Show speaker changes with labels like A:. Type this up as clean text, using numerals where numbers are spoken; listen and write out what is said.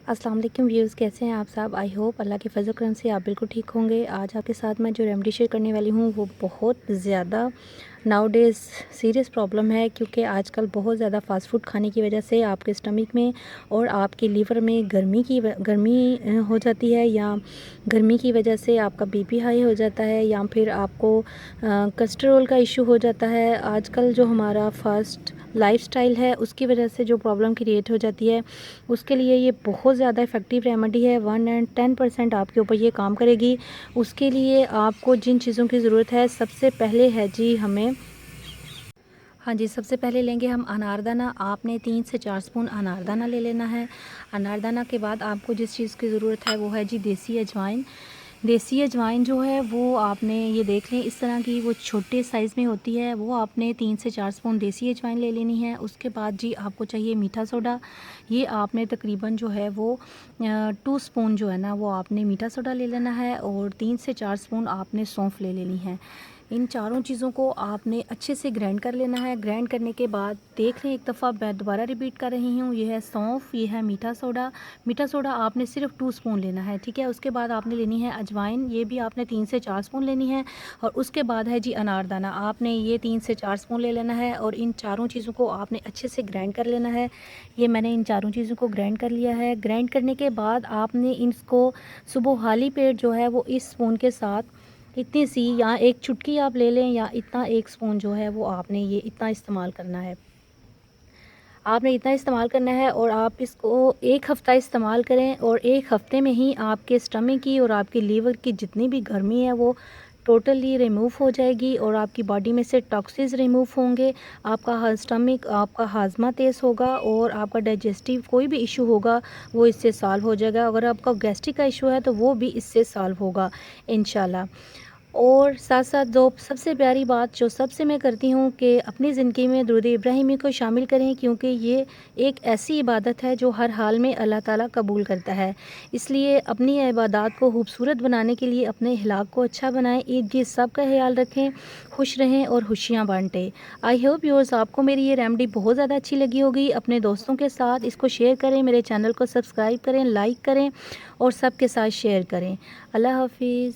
A: अस्सलाम वालेकुम व्यूज़, कैसे हैं आप सब। आई होप अल्लाह के फजल करम से आप बिल्कुल ठीक होंगे। आज आपके साथ मैं जो रेमेडी शेयर करने वाली हूँ वो बहुत ज़्यादा नाउ डेज़ सीरियस प्रॉब्लम है, क्योंकि आजकल बहुत ज़्यादा फ़ास्ट फूड खाने की वजह से आपके स्टमक में और आपके लीवर में गर्मी हो जाती है, या गर्मी की वजह से आपका बीपी हाई हो जाता है, या फिर आपको कोलेस्ट्रॉल का इशू हो जाता है। आजकल जो हमारा फास्ट लाइफस्टाइल है उसकी वजह से जो प्रॉब्लम क्रिएट हो जाती है, उसके लिए ये बहुत ज़्यादा इफ़ेक्टिव रेमेडी है। 110% आपके ऊपर ये काम करेगी। उसके लिए आपको जिन चीज़ों की ज़रूरत है, सबसे पहले है जी हमें हाँ जी, सबसे पहले लेंगे हम अनारदाना। आपने 3 से 4 स्पून अनारदाना ले लेना है। अनारदाना के बाद आपको जिस चीज़ की ज़रूरत है वो है जी देसी अजवाइन। देसी अजवाइन जो है वो आपने ये देख लें, इस तरह की वो छोटे साइज़ में होती है, वो आपने 3 से 4 स्पून देसी अजवाइन ले लेनी है। उसके बाद जी आपको चाहिए मीठा सोडा। ये आपने तकरीबन जो है वो 2 स्पून जो है ना वो आपने मीठा सोडा ले लेना है, और 3 से 4 स्पून आपने सौंफ ले लेनी है। इन चारों चीज़ों को आपने अच्छे से ग्राइंड कर लेना है। ग्राइंड करने के बाद देख लें, एक दफ़ा मैं दोबारा रिपीट कर रही हूँ, ये है सौंफ, ये है मीठा सोडा। मीठा सोडा आपने सिर्फ 2 स्पून लेना है, ठीक है। उसके बाद आपने लेनी है अजवाइन, ये भी आपने 3 से 4 स्पून लेनी है। और उसके बाद है जी अनारदाना, आपने ये 3 से 4 स्पून ले लेना है, और इन चारों चीज़ों को आपने अच्छे से ग्राइंड कर लेना है। ये मैंने इन चारों चीज़ों को ग्राइंड कर लिया है। ग्राइंड करने के बाद आपने इसको सुबह खाली पेट जो है वो इस स्पून के साथ इतनी सी, या एक चुटकी आप ले लें, या इतना एक स्पून जो है वो आपने ये इतना इस्तेमाल करना है। आपने इतना इस्तेमाल करना है, और आप इसको 1 हफ़्ता इस्तेमाल करें, और 1 हफ़्ते में ही आपके स्टमक की और आपके लीवर की जितनी भी गर्मी है वो टोटली रिमूव हो जाएगी, और आपकी बॉडी में से टॉक्सिन्स रिमूव होंगे। आपका स्टमक, आपका हाजमा तेज़ होगा, और आपका डाइजेस्टिव कोई भी इशू होगा वो इससे सॉल्व हो जाएगा। अगर आपका गैस्ट्रिक का इशू है तो वो भी इससे सॉल्व होगा इंशाल्लाह। और साथ साथ जो सबसे प्यारी बात जो सबसे मैं करती हूँ कि अपनी ज़िंदगी में दुरूद इब्राहिमी को शामिल करें, क्योंकि ये एक ऐसी इबादत है जो हर हाल में अल्लाह ताला कबूल करता है। इसलिए अपनी इबादत को खूबसूरत बनाने के लिए अपने अखलाक को अच्छा बनाएं। ईद की सबका ख्याल रखें, खुश रहें और खुशियाँ बांटें। आई होप व्यूअर्स आपको मेरी ये रेमेडी बहुत ज़्यादा अच्छी लगी होगी। अपने दोस्तों के साथ इसको शेयर करें, मेरे चैनल को सब्सक्राइब करें, लाइक करें, और सबके साथ शेयर करें। अल्लाह हाफिज़।